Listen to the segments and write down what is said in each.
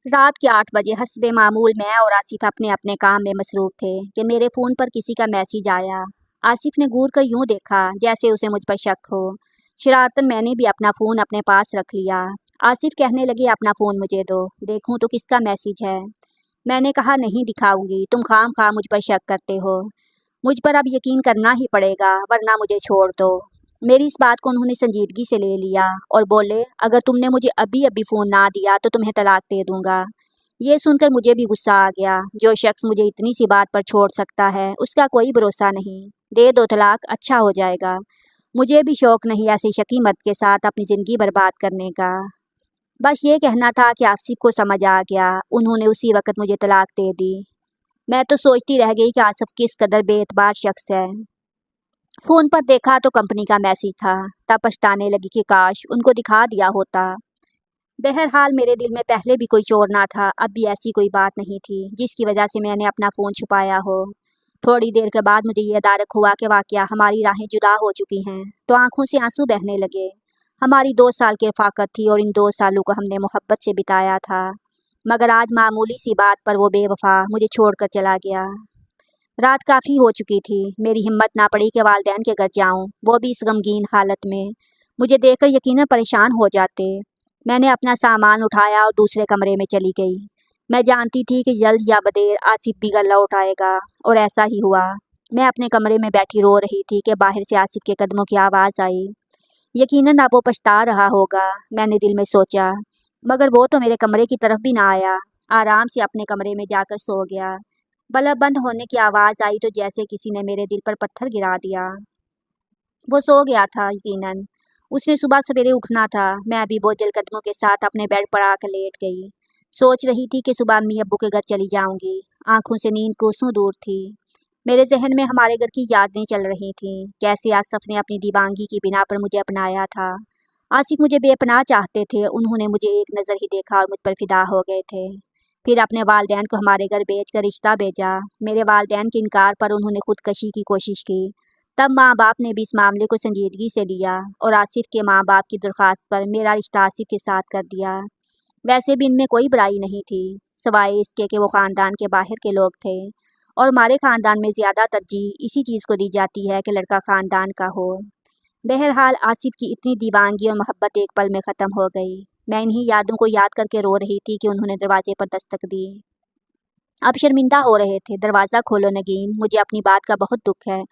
रात के 8 बजे हस्बे मामूल मैं और आसिफ अपने अपने काम में मसरूफ थे कि मेरे फ़ोन पर किसी का मैसेज आया। आसिफ ने घूर कर यूं देखा जैसे उसे मुझ पर शक हो। शरारतन मैंने भी अपना फ़ोन अपने पास रख लिया। आसिफ कहने लगे, अपना फ़ोन मुझे दो, देखूं तो किसका मैसेज है। मैंने कहा, नहीं दिखाऊंगी, तुम खाम खा मुझ पर शक करते हो। मुझ पर अब यकीन करना ही पड़ेगा वरना मुझे छोड़ दो। मेरी इस बात को उन्होंने संजीदगी से ले लिया और बोले, अगर तुमने मुझे अभी अभी फ़ोन ना दिया तो तुम्हें तलाक दे दूंगा। ये सुनकर मुझे भी गुस्सा आ गया। जो शख्स मुझे इतनी सी बात पर छोड़ सकता है उसका कोई भरोसा नहीं। दे दो तलाक, अच्छा हो जाएगा। मुझे भी शौक नहीं ऐसी शकी मर्द के साथ अपनी ज़िंदगी बर्बाद करने का। बस ये कहना था कि आसिफ को समझ आ गया। उन्होंने उसी वक्त मुझे तलाक दे दी। मैं तो सोचती रह गई कि आसिफ किस कदर बेएतबार शख्स है। फ़ोन पर देखा तो कंपनी का मैसेज था। तब पछताने लगी कि काश उनको दिखा दिया होता। बहरहाल मेरे दिल में पहले भी कोई चोर ना था, अब भी ऐसी कोई बात नहीं थी जिसकी वजह से मैंने अपना फ़ोन छुपाया हो। थोड़ी देर के बाद मुझे ये दारक हुआ कि वाकया हमारी राहें जुदा हो चुकी हैं, तो आंखों से आंसू बहने लगे। हमारी 2 साल की रफ़ाक़त थी और इन 2 सालों को हमने मोहब्बत से बिताया था, मगर आज मामूली सी बात पर वो बेवफा मुझे छोड़कर चला गया। रात काफ़ी हो चुकी थी। मेरी हिम्मत ना पड़ी कि वालिदैन के घर जाऊं, वो भी इस गमगीन हालत में। मुझे देखकर यकीनन परेशान हो जाते। मैंने अपना सामान उठाया और दूसरे कमरे में चली गई। मैं जानती थी कि जल्द या बदेर आसिफ भी घर लौट आएगा, और ऐसा ही हुआ। मैं अपने कमरे में बैठी रो रही थी कि बाहर से आसिफ के कदमों की आवाज़ आई। यकीनन अब वो पछता रहा होगा, मैंने दिल में सोचा। मगर वो तो मेरे कमरे की तरफ भी ना आया। आराम से अपने कमरे में जाकर सो गया। बल्ब बंद होने की आवाज़ आई तो जैसे किसी ने मेरे दिल पर पत्थर गिरा दिया। वो सो गया था यकीनन। उसने सुबह सवेरे उठना था। मैं अभी बोझल कदमों के साथ अपने बेड पर आकर लेट गई। सोच रही थी कि सुबह अम्मी अब्बू के घर चली जाऊंगी। आंखों से नींद कोसों दूर थी। मेरे जहन में हमारे घर की यादें चल रही थीं। कैसे आसिफ ने अपनी दीवानगी की बिना पर मुझे अपनाया था। आसिफ मुझे बेपनाह चाहते थे। उन्होंने मुझे एक नज़र ही देखा और मुझ पर फिदा हो गए थे। फिर अपने वालिदैन को हमारे घर भेजकर रिश्ता भेजा। मेरे वालिदैन के इनकार पर उन्होंने खुदकशी की कोशिश की। तब माँ बाप ने भी इस मामले को संजीदगी से लिया और आसिफ के माँ बाप की दरख्वास्त पर मेरा रिश्ता आसिफ के साथ कर दिया। वैसे भी इनमें कोई बुराई नहीं थी, सिवाय इसके कि वो ख़ानदान के बाहर के लोग थे, और हमारे ख़ानदान में ज़्यादा तरजीह इसी चीज़ को दी जाती है कि लड़का ख़ानदान का हो। बहरहाल आसिफ की इतनी दीवानगी और मोहब्बत एक पल में ख़त्म हो गई। मैं इन्हीं यादों को याद करके रो रही थी कि उन्होंने दरवाजे पर दस्तक दी। अब शर्मिंदा हो रहे थे। दरवाज़ा खोलो नगीन, मुझे अपनी बात का बहुत दुख है।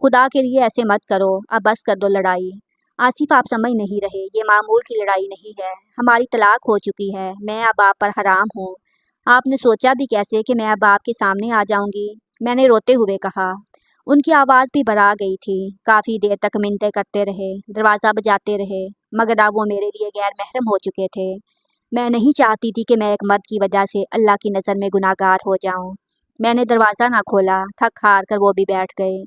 खुदा के लिए ऐसे मत करो, अब बस कर दो लड़ाई। आसिफ, आप समझ नहीं रहे, ये मामूल की लड़ाई नहीं है। हमारी तलाक हो चुकी है। मैं अब आप पर हराम हूँ। आपने सोचा भी कैसे कि मैं अब आपके सामने आ जाऊंगी? मैंने रोते हुए कहा। उनकी आवाज़ भी भरा गई थी। काफ़ी देर तक मिन्नतें करते रहे, दरवाज़ा बजाते रहे, मगर अब वो मेरे लिए गैर महरम हो चुके थे। मैं नहीं चाहती थी कि मैं एक मर्द की वजह से अल्लाह की नज़र में गुनाहगार हो जाऊं। मैंने दरवाज़ा ना खोला। थक हार कर वो भी बैठ गए।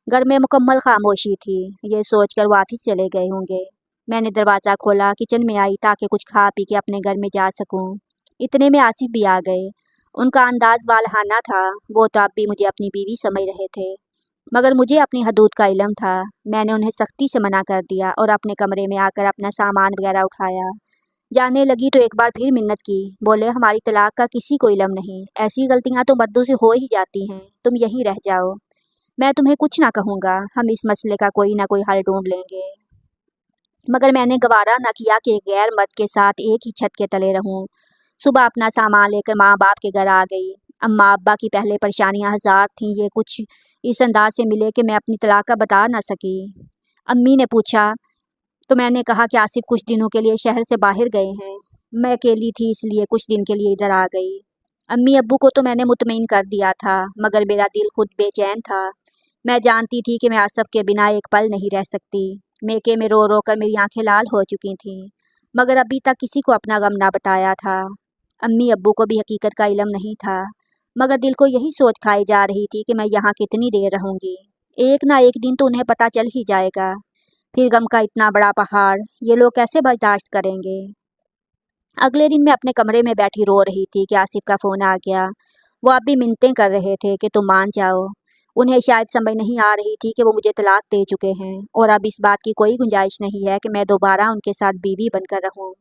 घर में मुकम्मल खामोशी थी। ये सोचकर वो ऑफिस चले गए होंगे। मैंने दरवाज़ा खोला, किचन में आई ताकि कुछ खा पी के अपने घर में जा सकूं। इतने में आसिफ भी आ गए। उनका अंदाज वालहाना था। वो तो अब भी मुझे अपनी बीवी समझ रहे थे, मगर मुझे अपनी हदूद का इल्म था। मैंने उन्हें सख्ती से मना कर दिया और अपने कमरे में आकर अपना सामान वगैरह उठाया। जाने लगी तो एक बार फिर मिन्नत की। बोले, हमारी तलाक का किसी को इल्म नहीं, ऐसी गलतियां तो मर्दों से हो ही जाती हैं, तुम यहीं रह जाओ। मैं तुम्हें कुछ ना कहूँगा, हम इस मसले का कोई ना कोई हल ढूंढ लेंगे। मगर मैंने गवारा न किया कि एक गैर मर्द के साथ एक ही छत के तले रहूं। सुबह अपना सामान लेकर माँ बाप के घर आ गई। अम्मा अब्बा की पहले परेशानियां हजार थीं, ये कुछ इस अंदाज से मिले कि मैं अपनी तलाक का बता ना सकी। अम्मी ने पूछा तो मैंने कहा कि आसिफ कुछ दिनों के लिए शहर से बाहर गए हैं। मैं अकेली थी इसलिए कुछ दिन के लिए इधर आ गई। अम्मी अब्बू को तो मैंने मुतमईन कर दिया था, मगर मेरा दिल खुद बेचैन था। मैं जानती थी कि मैं आसिफ के बिना एक पल नहीं रह सकती। मेके में रो रो कर मेरी आंखें लाल हो चुकी थीं, मगर अभी तक किसी को अपना गम ना बताया था। अम्मी अब्बू को भी हकीकत का इल्म नहीं था, मगर दिल को यही सोच खाई जा रही थी कि मैं यहाँ कितनी देर रहूँगी। एक ना एक दिन तो उन्हें पता चल ही जाएगा। फिर गम का इतना बड़ा पहाड़ ये लोग कैसे बर्दाश्त करेंगे? अगले दिन मैं अपने कमरे में बैठी रो रही थी कि आसिफ का फ़ोन आ गया। वो अब भी मिन्नतें कर रहे थे कि तुम मान जाओ। उन्हें शायद समझ नहीं आ रही थी कि वो मुझे तलाक दे चुके हैं और अब इस बात की कोई गुंजाइश नहीं है कि मैं दोबारा उनके साथ बीवी बनकर रहूं।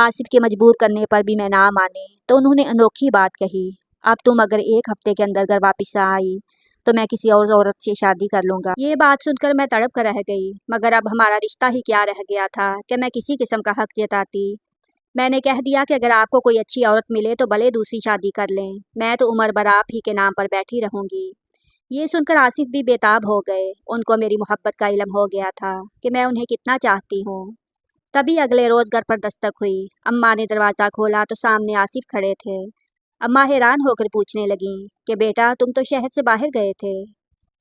आसिफ के मजबूर करने पर भी मैं ना मानी तो उन्होंने अनोखी बात कही, अब तुम अगर 1 हफ्ते के अंदर घर वापस आई तो मैं किसी और औरत से शादी कर लूँगा। ये बात सुनकर मैं तड़प कर रह गई, मगर अब हमारा रिश्ता ही क्या रह गया था कि मैं किसी किस्म का हक जताती। मैंने कह दिया कि अगर आपको कोई अच्छी औरत मिले तो भले दूसरी शादी कर लें, मैं तो उम्र भर आप ही के नाम पर बैठी रहूँगी। ये सुनकर आसिफ भी बेताब हो गए, उनको मेरी मोहब्बत का इल्म हो गया था कि मैं उन्हें कितना चाहती हूँ। तभी अगले रोज घर पर दस्तक हुई। अम्मा ने दरवाज़ा खोला तो सामने आसिफ खड़े थे। अम्मा हैरान होकर पूछने लगी कि बेटा तुम तो शहर से बाहर गए थे।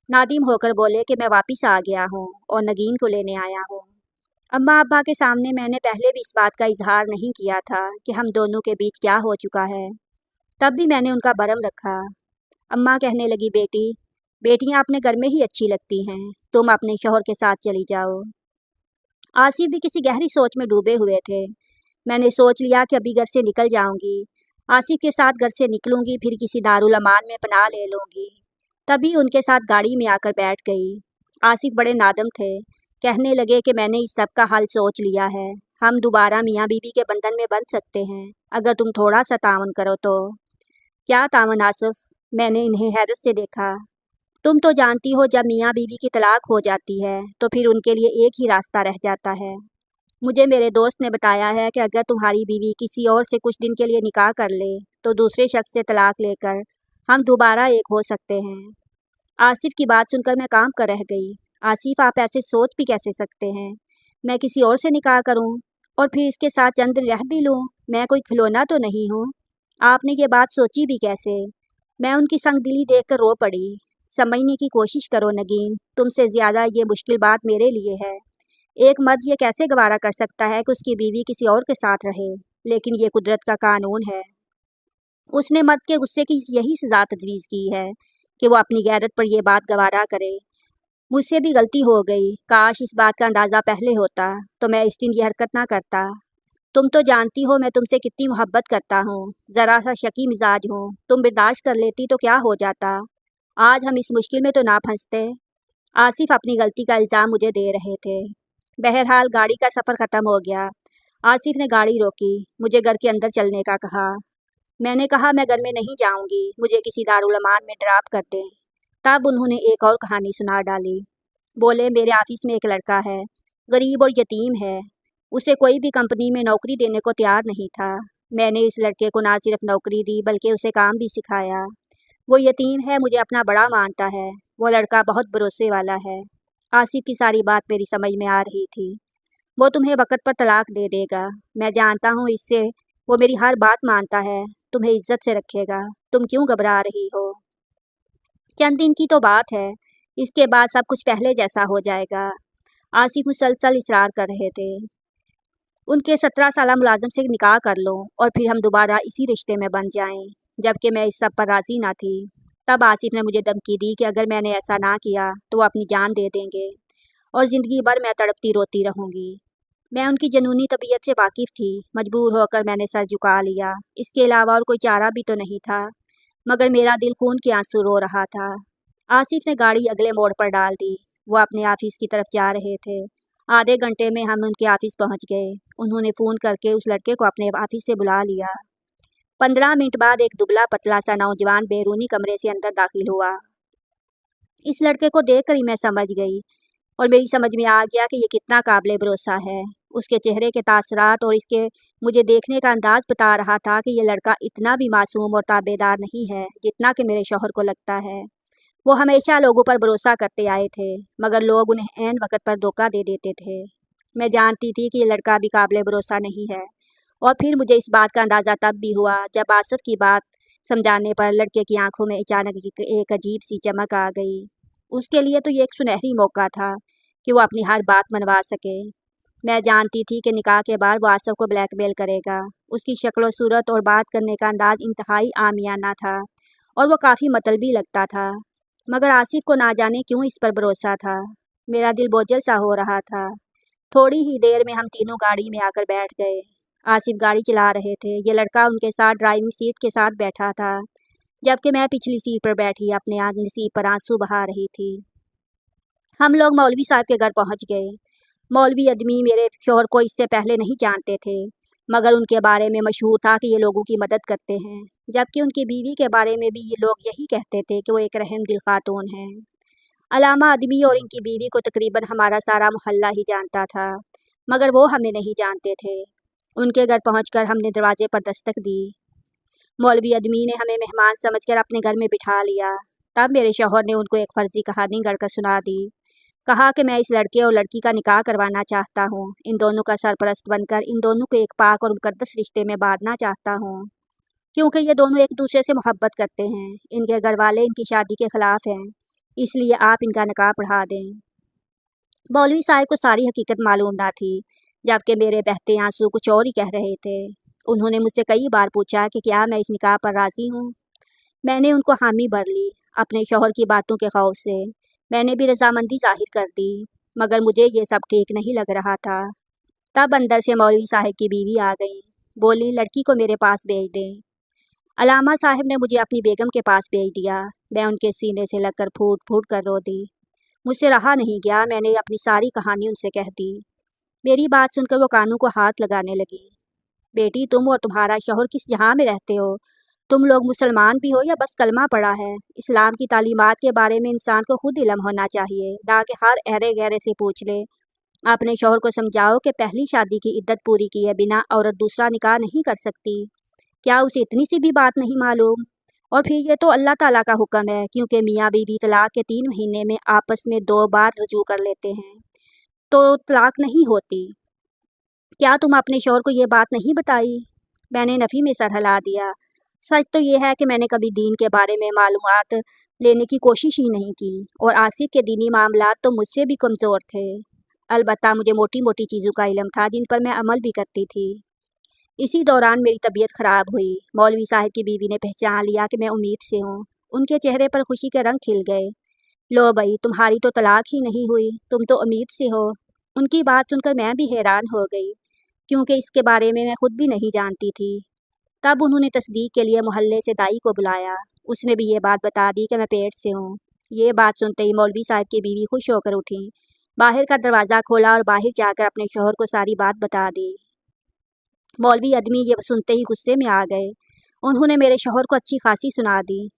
नादिम होकर बोले कि मैं वापस आ गया हूँ और नगीन को लेने आया हूँ। अम्मा अब्बा के सामने मैंने पहले भी इस बात का इजहार नहीं किया था कि हम दोनों के बीच क्या हो चुका है, तब भी मैंने उनका भरम रखा। अम्मा कहने लगी बेटी, बेटियां अपने घर में ही अच्छी लगती हैं, तुम अपने शौहर के साथ चली जाओ। आसिफ भी किसी गहरी सोच में डूबे हुए थे। मैंने सोच लिया कि अभी घर से निकल जाऊंगी, आसिफ के साथ घर से निकलूंगी, फिर किसी दारुल अमान में पनाह ले लूंगी। तभी उनके साथ गाड़ी में आकर बैठ गई। आसिफ बड़े नादम थे, कहने लगे कि मैंने इस सब का हल सोच लिया है, हम दोबारा मियाँ बीवी के बंधन में बंध सकते हैं अगर तुम थोड़ा सा तावन करो तो। क्या तावन आसिफ? मैंने इन्हें हैरत से देखा। तुम तो जानती हो जब मियाँ बीवी की तलाक हो जाती है तो फिर उनके लिए एक ही रास्ता रह जाता है। मुझे मेरे दोस्त ने बताया है कि अगर तुम्हारी बीवी किसी और से कुछ दिन के लिए निकाह कर ले तो दूसरे शख्स से तलाक लेकर हम दोबारा एक हो सकते हैं। आसिफ की बात सुनकर मैं काम कर रह गई। आसिफ आप ऐसे सोच भी कैसे सकते हैं? मैं किसी और से निकाह करूं और फिर इसके साथ चंद दिन रह भी लूं? मैं कोई खिलौना तो नहीं हूं। आपने ये बात सोची भी कैसे? मैं उनकी संगदिली देखकर रो पड़ी। समझने की कोशिश करो नगीन, तुमसे ज़्यादा ये मुश्किल बात मेरे लिए है। एक मर्द ये कैसे गवारा कर सकता है कि उसकी बीवी किसी और के साथ रहे, लेकिन ये कुदरत का कानून है। उसने मर्द के गुस्से की यही सज़ा तजवीज़ की है कि वो अपनी गैरत पर यह बात गवारा करे। मुझसे भी गलती हो गई, काश इस बात का अंदाज़ा पहले होता तो मैं इस दिन ये हरकत ना करता। तुम तो जानती हो मैं तुमसे कितनी मोहब्बत करता हूँ, ज़रा सा शकी मिजाज हूँ, तुम बर्दाश्त कर लेती तो क्या हो जाता, आज हम इस मुश्किल में तो ना फंसते। आसिफ अपनी गलती का इल्ज़ाम मुझे दे रहे थे। बहरहाल गाड़ी का सफ़र ख़त्म हो गया। आसिफ ने गाड़ी रोकी, मुझे घर के अंदर चलने का कहा। मैंने कहा मैं घर में नहीं जाऊंगी, मुझे किसी दारुल अमान में ड्रॉप कर दें। तब उन्होंने एक और कहानी सुना डाली। बोले मेरे ऑफिस में एक लड़का है, गरीब और यतीम है, उसे कोई भी कंपनी में नौकरी देने को तैयार नहीं था। मैंने इस लड़के को ना सिर्फ नौकरी दी बल्कि उसे काम भी सिखाया। वो यतीम है, मुझे अपना बड़ा मानता है, वो लड़का बहुत भरोसे वाला है। आसिफ की सारी बात मेरी समझ में आ रही थी। वो तुम्हें वक़्त पर तलाक दे देगा, मैं जानता हूँ इससे। वो मेरी हर बात मानता है, तुम्हें इज्जत से रखेगा, तुम क्यों घबरा रही हो? चंद दिन की तो बात है, इसके बाद सब कुछ पहले जैसा हो जाएगा। आसिफ मुसलसल इसरार कर रहे थे। उनके 17 साला मुलाजिम से निकाह कर लो और फिर हम दोबारा इसी रिश्ते में बन जाएं, जबकि मैं इस सब पर राज़ी ना थी। तब आसिफ ने मुझे धमकी दी कि अगर मैंने ऐसा ना किया तो वो अपनी जान दे देंगे और ज़िंदगी भर मैं तड़पती रोती रहूँगी। मैं उनकी जनूनी तबीयत से वाकिफ़ थी, मजबूर होकर मैंने सर झुका लिया। इसके अलावा और कोई चारा भी तो नहीं था, मगर मेरा दिल खून के आंसू रो रहा था। आसिफ ने गाड़ी अगले मोड़ पर डाल दी। वो अपने ऑफिस की तरफ जा रहे थे। आधे घंटे में हम उनके ऑफिस पहुंच गए। उन्होंने फ़ोन करके उस लड़के को अपने ऑफिस से बुला लिया। 15 मिनट बाद एक दुबला पतला सा नौजवान बैरूनी कमरे से अंदर दाखिल हुआ। इस लड़के को देखकर ही मैं समझ गई और मेरी समझ में आ गया कि ये कितना काबिल भरोसा है। उसके चेहरे के तासरात और इसके मुझे देखने का अंदाज बता रहा था कि ये लड़का इतना भी मासूम और ताबेदार नहीं है जितना कि मेरे शौहर को लगता है। वो हमेशा लोगों पर भरोसा करते आए थे, मगर लोग उन्हें ऐन वक़्त पर धोखा दे देते थे। मैं जानती थी कि ये लड़का भी काबिल भरोसा नहीं है, और फिर मुझे इस बात का अंदाज़ा तब भी हुआ जब आसिफ की बात समझाने पर लड़के की आंखों में अचानक एक अजीब सी चमक आ गई। उसके लिए तो ये एक सुनहरी मौका था कि वो अपनी हर बात मनवा सके। मैं जानती थी कि निकाह के बाद वो आसिफ को ब्लैकमेल करेगा। उसकी शक्ल सूरत और बात करने का अंदाज इंतहाई आमियाना था और वो काफ़ी मतलबी लगता था, मगर आसिफ को ना जाने क्यों इस पर भरोसा था। मेरा दिल बोझल सा हो रहा था। थोड़ी ही देर में हम तीनों गाड़ी में आकर बैठ गए। आसिफ गाड़ी चला रहे थे, ये लड़का उनके साथ ड्राइविंग सीट के साथ बैठा था, जबकि मैं पिछली सीट पर बैठी अपने नसीब पर आंसू बहा रही थी। हम लोग मौलवी साहब के घर पहुंच गए। मौलवी आदमी मेरे शौहर को इससे पहले नहीं जानते थे, मगर उनके बारे में मशहूर था कि ये लोगों की मदद करते हैं, जबकि उनकी बीवी के बारे में भी ये लोग यही कहते थे कि वो एक रहम दिल खातून हैं। अलामा आदमी और इनकी बीवी को तकरीबन हमारा सारा मोहल्ला ही जानता था, मगर वो हमें नहीं जानते थे। उनके घर पहुंचकर हमने दरवाजे पर दस्तक दी। मौलवी आदमी ने हमें मेहमान समझकर अपने घर में बिठा लिया। तब मेरे शौहर ने उनको एक फर्जी कहानी गढ़कर सुना दी। कहा कि मैं इस लड़के और लड़की का निकाह करवाना चाहता हूँ, इन दोनों का सरपरस्त बनकर इन दोनों को एक पाक और मुकद्दस रिश्ते में बांधना चाहता हूँ, क्योंकि ये दोनों एक दूसरे से मोहब्बत करते हैं। इनके घर वाले इनकी शादी के खिलाफ हैं, इसलिए आप इनका निकाह पढ़ा दें। मौलवी साहब को सारी हकीकत मालूम ना थी, जबकि मेरे बहते आंसू कुछ और ही कह रहे थे। उन्होंने मुझसे कई बार पूछा कि क्या मैं इस निकाह पर राज़ी हूँ। मैंने उनको हामी भर ली। अपने शौहर की बातों के खौफ से मैंने भी रजामंदी जाहिर कर दी, मगर मुझे ये सब ठीक नहीं लग रहा था। तब अंदर से मौलवी साहब की बीवी आ गई। बोली, लड़की को मेरे पास भेज दें। अलामा साहब ने मुझे अपनी बेगम के पास भेज दिया। मैं उनके सीने से लगकर फूट फूट कर रो दी। मुझसे रहा नहीं गया, मैंने अपनी सारी कहानी उनसे कह दी। मेरी बात सुनकर वो कानों को हाथ लगाने लगी। बेटी, तुम और तुम्हारा शौहर किस जहां में रहते हो? तुम लोग मुसलमान भी हो या बस कलमा पड़ा है? इस्लाम की तालीमात के बारे में इंसान को खुद इल्म होना चाहिए, ना कि हर अहरे गहरे से पूछ ले। अपने शौहर को समझाओ कि पहली शादी की इद्दत पूरी किए बिना औरत दूसरा निकाह नहीं कर सकती। क्या उसे इतनी सी भी बात नहीं मालूम? और फिर ये तो अल्लाह ताला का हुक्म है, क्योंकि मियाँ बीवी तलाक के 3 महीने में आपस में 2 बार रुजू कर लेते हैं तो तलाक नहीं होती। क्या तुम अपने शौहर को ये बात नहीं बताई? मैंने नफ़ी में सर हिला दिया। सच तो ये है कि मैंने कभी दीन के बारे में मालूमात लेने की कोशिश ही नहीं की, और आसिफ के दीनी मामलात तो मुझसे भी कमज़ोर थे। अलबत्ता मुझे मोटी मोटी चीज़ों का इल्म था जिन पर मैं अमल भी करती थी। इसी दौरान मेरी तबीयत ख़राब हुई। मौलवी साहब की बीवी ने पहचान लिया कि मैं उम्मीद से हूँ। उनके चेहरे पर खुशी के रंग खिल गए। लो भाई, तुम्हारी तो तलाक ही नहीं हुई, तुम तो उम्मीद से हो। उनकी बात सुनकर मैं भी हैरान हो गई, क्योंकि इसके बारे में मैं खुद भी नहीं जानती थी। तब उन्होंने तस्दीक के लिए मोहल्ले से दाई को बुलाया। उसने भी ये बात बता दी कि मैं पेट से हूँ। ये बात सुनते ही मौलवी साहब की बीवी खुश होकर उठी, बाहर का दरवाज़ा खोला और बाहर जाकर अपने शौहर को सारी बात बता दी। मौलवी आदमी ये सुनते ही गुस्से में आ गए। उन्होंने मेरे शौहर को अच्छी खासी सुना दी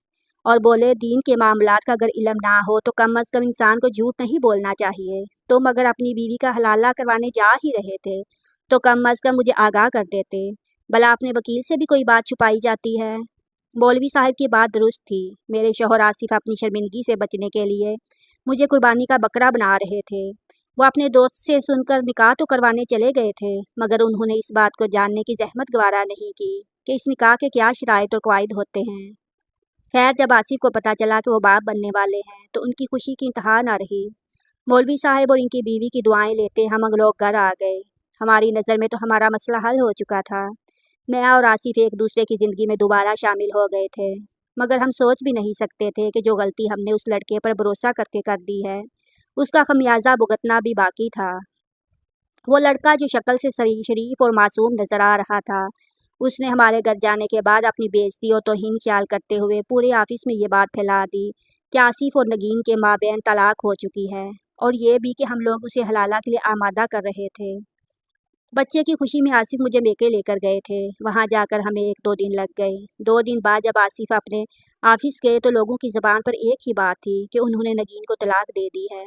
और बोले, दीन के मामलात का अगर इल्म ना हो तो कम अज़ कम इंसान को झूठ नहीं बोलना चाहिए। तुम अगर अपनी बीवी का हलाला करवाने जा ही रहे थे तो कम अज़ कम मुझे आगाह कर देते, भला अपने वकील से भी कोई बात छुपाई जाती है। मौलवी साहब की बात दुरुस्त थी। मेरे शौहर आसिफ अपनी शर्मिंदगी से बचने के लिए मुझे कुर्बानी का बकरा बना रहे थे। वो अपने दोस्त से सुनकर निकाह तो करवाने चले गए थे, मगर उन्होंने इस बात को जानने की जहमत गवारा नहीं की कि इस निकाह के क्या शराइत और कवायद होते हैं। खैर, जब आसिफ को पता चला कि वो बाप बनने वाले हैं तो उनकी खुशी की इंतहा ना रही। मौलवी साहब और इनकी बीवी की दुआएं लेते हम लोग घर आ गए। हमारी नज़र में तो हमारा मसला हल हो चुका था। मैं और आसिफ एक दूसरे की ज़िंदगी में दोबारा शामिल हो गए थे, मगर हम सोच भी नहीं सकते थे कि जो गलती हमने उस लड़के पर भरोसा करके कर दी है, उसका खमियाजा भुगतना भी बाकी था। वो लड़का जो शक्ल से शरीफ और मासूम नज़र आ रहा था, उसने हमारे घर जाने के बाद अपनी बेइज्जती और तौहीन ख्याल करते हुए पूरे ऑफिस में ये बात फैला दी कि आसिफ और नगीन के माबैन तलाक हो चुकी है, और ये भी कि हम लोग उसे हलाला के लिए आमादा कर रहे थे। बच्चे की खुशी में आसिफ मुझे मेके लेकर गए थे। वहाँ जाकर हमें 1-2 दिन लग गए। 2 दिन बाद जब आसिफ अपने ऑफिस गए तो लोगों की ज़बान पर एक ही बात थी कि उन्होंने नगीन को तलाक दे दी है।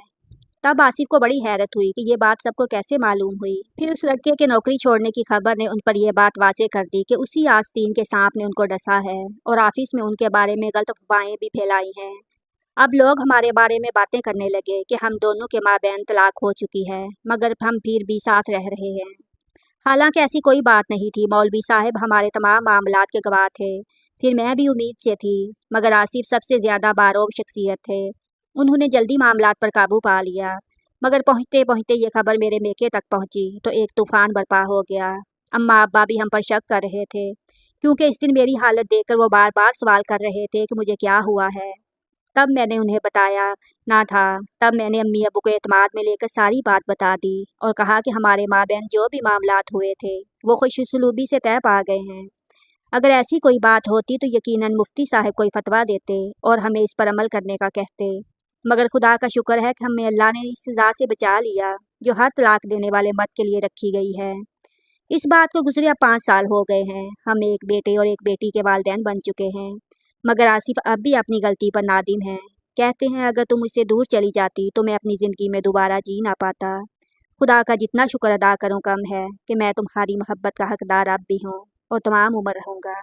तब आसिफ को बड़ी हैरत हुई कि ये बात सबको कैसे मालूम हुई। फिर उस लड़के के नौकरी छोड़ने की खबर ने उन पर यह बात वाज़ेह कर दी कि उसी आस्तीन के सांप ने उनको डसा है और ऑफिस में उनके बारे में गलत अफवाहें भी फैलाई हैं। अब लोग हमारे बारे में बातें करने लगे कि हम दोनों के माबैन तलाक हो चुकी है, मगर हम फिर भी साथ रह रहे हैं। हालांकि ऐसी कोई बात नहीं थी। मौलवी साहब हमारे तमाम मामलात के गवाह थे। फिर मैं भी उम्मीद से थी, मगर आसिफ सबसे ज़्यादा बारोब शख्सियत थे। उन्होंने जल्दी मामलात पर काबू पा लिया, मगर पहुँचते पहुँचते ये खबर मेरे मेके तक पहुँची तो एक तूफ़ान बर्पा हो गया। अम्मा अब्बा भी हम पर शक कर रहे थे, क्योंकि इस दिन मेरी हालत देखकर वो बार बार सवाल कर रहे थे कि मुझे क्या हुआ है। तब मैंने उन्हें बताया ना था। तब मैंने अम्मी अबू को एतमाद में लेकर सारी बात बता दी और कहा कि हमारे माबैन जो भी मामलात हुए थे वो खुशउस्लूबी से तय पा गए हैं। अगर ऐसी कोई बात होती तो यकीनन मुफ्ती साहब कोई फतवा देते और हमें इस पर अमल करने का कहते, मगर खुदा का शुक्र है कि हमें अल्लाह ने इस सज़ा से बचा लिया जो हर तलाक देने वाले मर्द के लिए रखी गई है। इस बात को गुजरे अब 5 साल हो गए हैं। हम एक बेटे और एक बेटी के वालिदैन बन चुके हैं, मगर आसिफ अब भी अपनी गलती पर नादिम है। कहते हैं अगर तुम मुझसे दूर चली जाती तो मैं अपनी ज़िंदगी में दोबारा जी ना पाता। खुदा का जितना शुक्र अदा करूं कम है कि मैं तुम्हारी मोहब्बत का हकदार अब भी हूँ और तमाम उम्र रहूँगा।